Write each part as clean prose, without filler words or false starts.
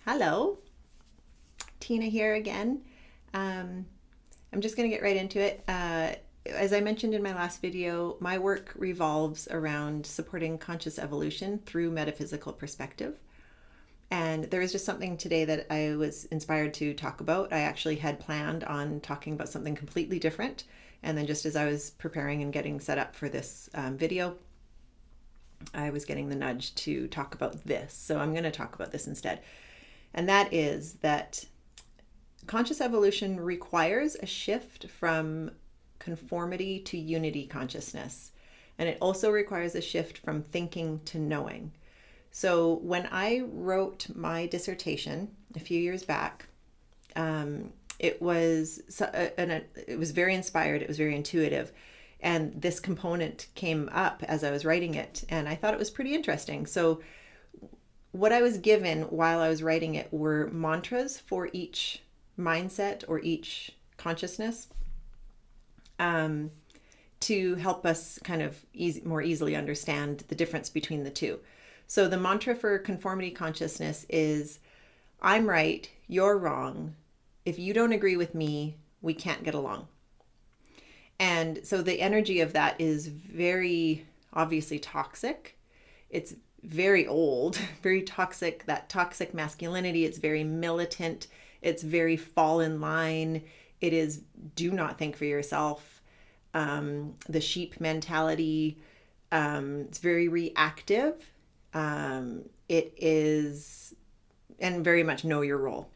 Hello, Tina here again. I'm just going to get right into it. As I mentioned in my last video, my work revolves around supporting conscious evolution through metaphysical perspective. And there was just something today that I was inspired to talk about. I actually had planned on talking about something completely different. And then just as I was preparing and getting set up for this video, I was getting the nudge to talk about this. So I'm going to talk about this instead. And that is that conscious evolution requires a shift from conformity to unity consciousness. And it also requires a shift from thinking to knowing. So when I wrote my dissertation a few years back, it was very inspired. It was very intuitive. And this component came up as I was writing it. And I thought it was pretty interesting. So what I was given while I was writing it were mantras for each mindset or each consciousness, to help us kind of more easily understand the difference between the two. So the mantra for conformity consciousness is, I'm right, you're wrong. If you don't agree with me, we can't get along. And so the energy of that is very obviously toxic. It's very old, very toxic, that toxic masculinity. It's very militant. It's very fall in line. It is do not think for yourself. The sheep mentality. It's very reactive. It is, and very much know your role.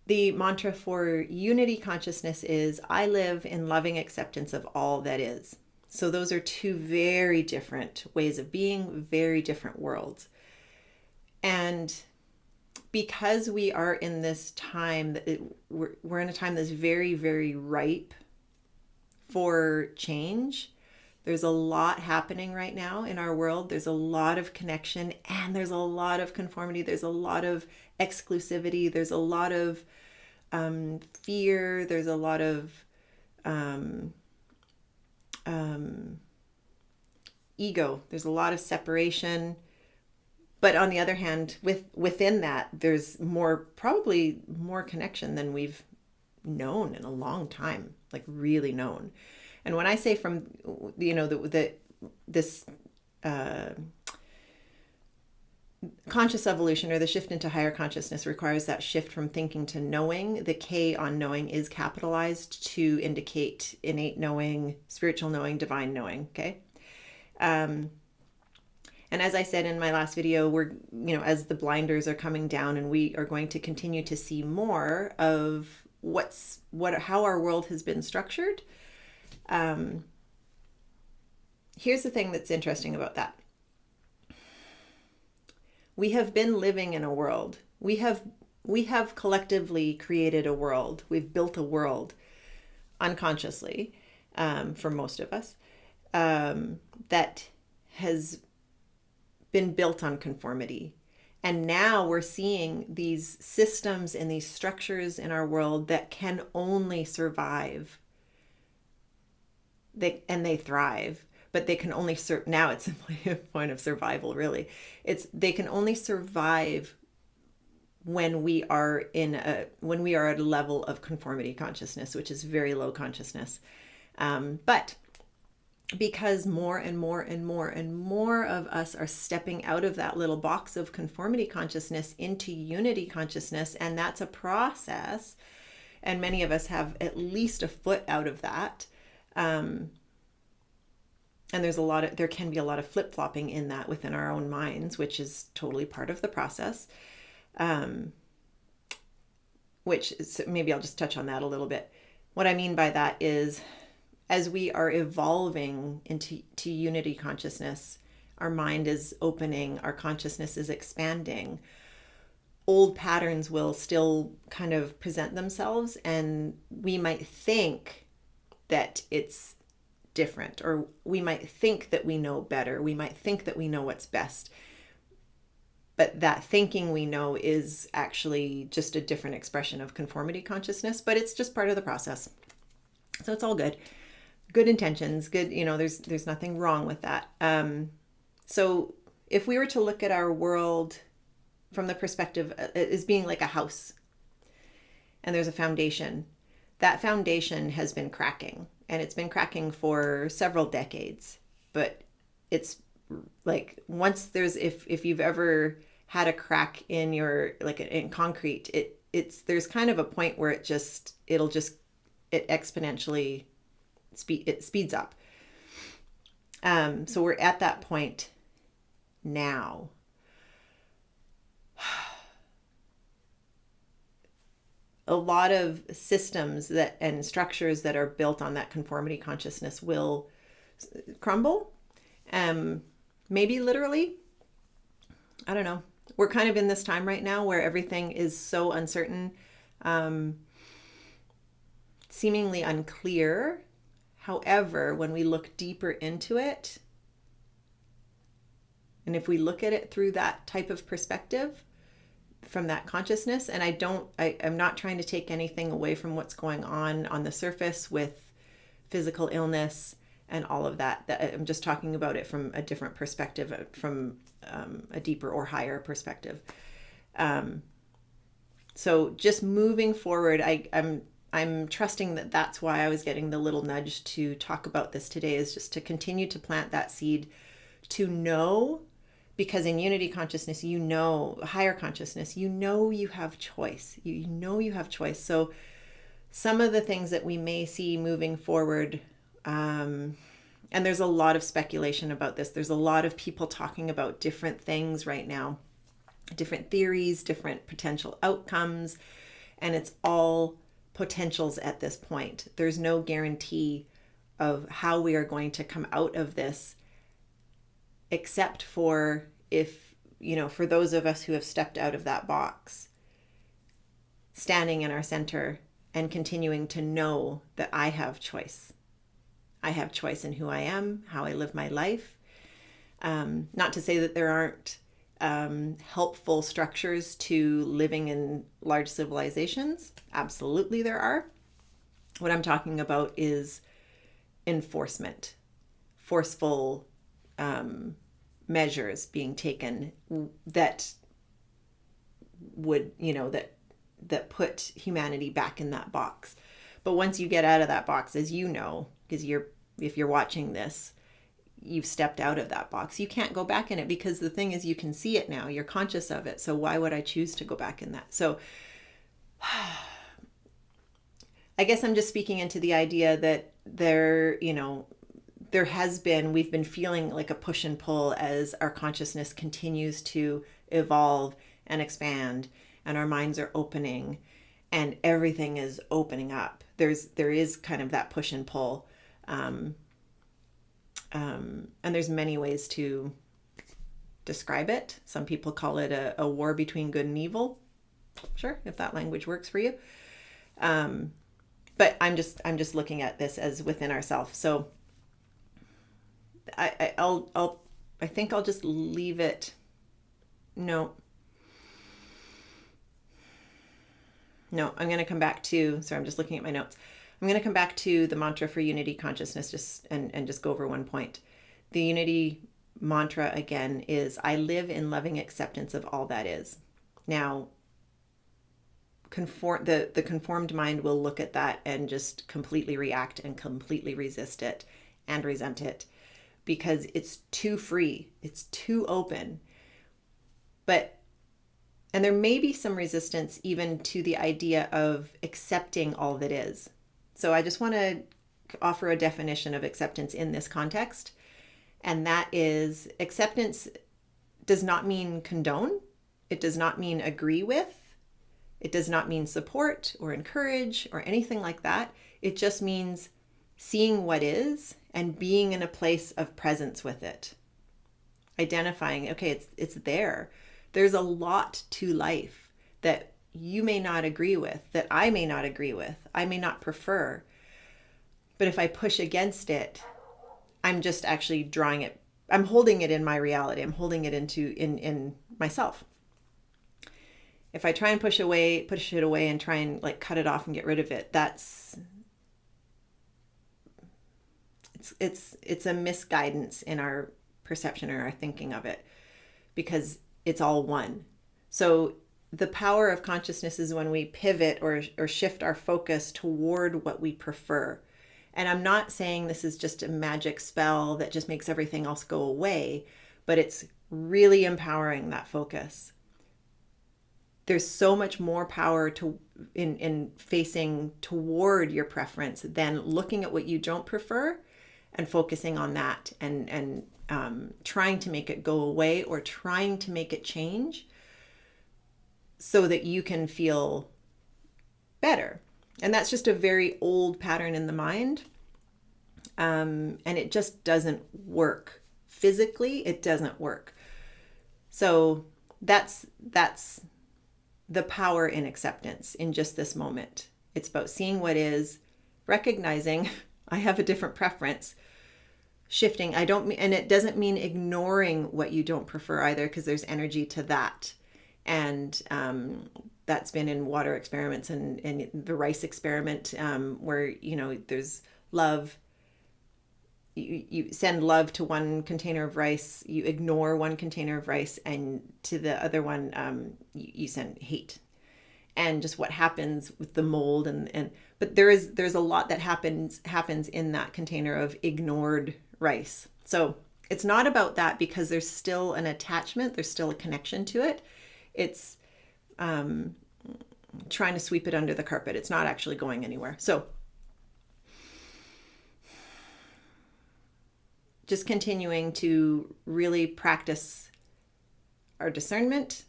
The mantra for unity consciousness is, I live in loving acceptance of all that is. So those are two very different ways of being, very different worlds. And because we are in this time, we're in a time that's very, very ripe for change. There's a lot happening right now in our world. There's a lot of connection and there's a lot of conformity. There's a lot of exclusivity. There's a lot of fear. There's a lot of ego. There's a lot of separation. But on the other hand, within that, there's probably more connection than we've known in a long time, like really known. And when I say from, this conscious evolution or the shift into higher consciousness requires that shift from thinking to knowing. The K on knowing is capitalized to indicate innate knowing, spiritual knowing, divine knowing. Okay. And as I said in my last video, we're, as the blinders are coming down and we are going to continue to see more of how our world has been structured. Here's the thing that's interesting about that. We have been living in a world. We have collectively created a world. We've built a world unconsciously, for most of us, that has been built on conformity. And now we're seeing these systems and these structures in our world that can only survive. They thrive, but they can only now it's simply a point of survival, really. They can only survive when we are at a level of conformity consciousness, which is very low consciousness. But because more and more and more and more of us are stepping out of that little box of conformity consciousness into unity consciousness, and that's a process, and many of us have at least a foot out of that. And there can be a lot of flip-flopping in that within our own minds, which is totally part of the process. Maybe I'll just touch on that a little bit. What I mean by that is, as we are evolving into unity consciousness, our mind is opening, our consciousness is expanding. Old patterns will still kind of present themselves, and we might think that it's different, or we might think that we know better. We might think that we know what's best. But that thinking we know is actually just a different expression of conformity consciousness, but it's just part of the process. So it's all good. Good intentions, good, there's nothing wrong with that. So if we were to look at our world from the perspective is being like a house, and there's a foundation. That foundation has been cracking, and it's been cracking for several decades. But it's like, once there's, if you've ever had a crack in your, like in concrete, it's there's kind of a point where it exponentially speeds up. So we're at that point now. A lot of systems that and structures that are built on that conformity consciousness will crumble. Maybe literally. I don't know. We're kind of in this time right now where everything is so uncertain, seemingly unclear. However, when we look deeper into it, and if we look at it through that type of perspective, from that consciousness, and I'm not trying to take anything away from what's going on the surface with physical illness and all of that. I'm just talking about it from a different perspective, from a deeper or higher perspective. So just moving forward, I'm trusting that that's why I was getting the little nudge to talk about this today, is just to continue to plant that seed, to know. Because in unity consciousness, higher consciousness, you have choice. You have choice. So some of the things that we may see moving forward, and there's a lot of speculation about this. There's a lot of people talking about different things right now, different theories, different potential outcomes, and it's all potentials at this point. There's no guarantee of how we are going to come out of this, except for for those of us who have stepped out of that box, standing in our center and continuing to know that I have choice. I have choice in who I am, how I live my life. Not to say that there aren't helpful structures to living in large civilizations. Absolutely there are. What I'm talking about is enforcement, forceful measures being taken that would, that put humanity back in that box. But once you get out of that box, as you know, because if you're watching this, you've stepped out of that box. You can't go back in it, because the thing is, you can see it now. You're conscious of it. So why would I choose to go back in that? So I guess I'm just speaking into the idea that we've been feeling like a push and pull as our consciousness continues to evolve and expand, and our minds are opening and everything is opening up. There is kind of that push and pull. And there's many ways to describe it. Some people call it a war between good and evil. Sure, if that language works for you. But I'm just looking at this as within ourselves. So I think I'll just leave it. No, I'm going to come back to, sorry, I'm just looking at my notes. I'm going to come back to the mantra for unity consciousness, and just go over one point. The unity mantra again is, I live in loving acceptance of all that is. Now, the conformed mind will look at that and just completely react and completely resist it and resent it, because it's too free, it's too open. And there may be some resistance even to the idea of accepting all that is. So I just want to offer a definition of acceptance in this context. And that is, acceptance does not mean condone. It does not mean agree with. It does not mean support or encourage or anything like that. It just means seeing what is and being in a place of presence with it. Identifying, okay, it's there. There's a lot to life that you may not agree with, that I may not agree with, I may not prefer. But if I push against it, I'm just actually drawing it, I'm holding it in my reality. I'm holding it in myself. If I try and push it away and try and like cut it off and get rid of it, it's a misguidance in our perception or our thinking of it, because it's all one. So the power of consciousness is when we pivot or shift our focus toward what we prefer. And I'm not saying this is just a magic spell that just makes everything else go away, but it's really empowering that focus. There's so much more power in facing toward your preference than looking at what you don't prefer and focusing on that and trying to make it go away or trying to make it change so that you can feel better. And that's just a very old pattern in the mind. And it just doesn't work. Physically, it doesn't work. So that's the power in acceptance in just this moment. It's about seeing what is, recognizing I have a different preference, shifting. And it doesn't mean ignoring what you don't prefer either, because there's energy to that. And that's been in water experiments and the rice experiment, where, there's love. You send love to one container of rice, you ignore one container of rice, and to the other one, you send hate. And just what happens with the mold but there's a lot that happens in that container of ignored rice. So it's not about that, because there's still an attachment, there's still a connection to it. It's trying to sweep it under the carpet. It's not actually going anywhere. So just continuing to really practice our discernment,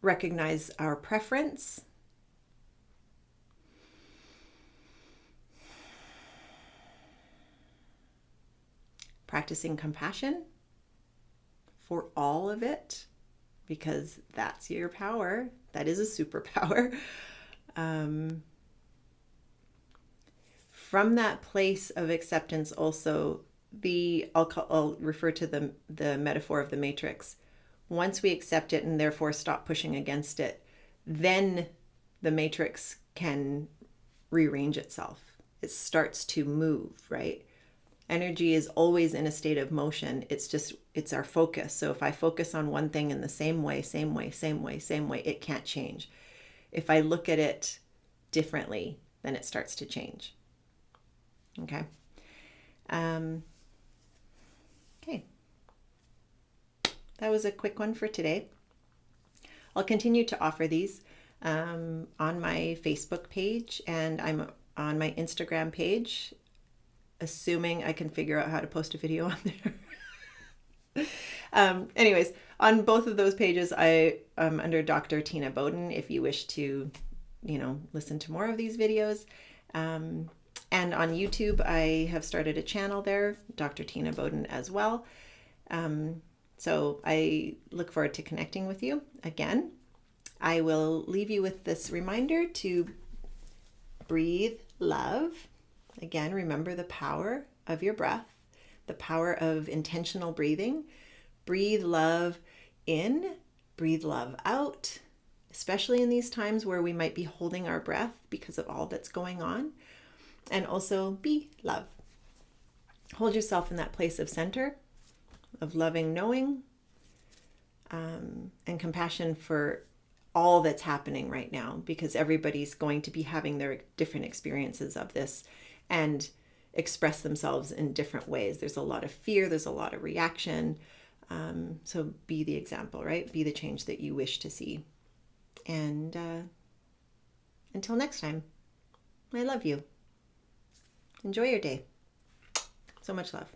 recognize our preference, practicing compassion for all of it, because that's your power. That is a superpower. From that place of acceptance, also I'll refer to the metaphor of the matrix. Once we accept it and therefore stop pushing against it, then the matrix can rearrange itself. It starts to move, right? Energy is always in a state of motion. It's our focus. So if I focus on one thing in the same way, it can't change. If I look at it differently, then it starts to change. Okay. Okay. That was a quick one for today. I'll continue to offer these on my Facebook page, and I'm on my Instagram page, assuming I can figure out how to post a video on there. Anyways, on both of those pages, I am under Dr. Tina Bowden if you wish to, listen to more of these videos. And on YouTube, I have started a channel there, Dr. Tina Bowden as well. So I look forward to connecting with you again. I will leave you with this reminder to breathe love. Again, remember the power of your breath, the power of intentional breathing. Breathe love in, breathe love out, especially in these times where we might be holding our breath because of all that's going on. And also be love. Hold yourself in that place of center, of loving knowing, and compassion for all that's happening right now, because everybody's going to be having their different experiences of this and express themselves in different ways. There's a lot of fear, there's a lot of reaction. So be the example, right? Be the change that you wish to see. And until next time, I love you. Enjoy your day. So much love.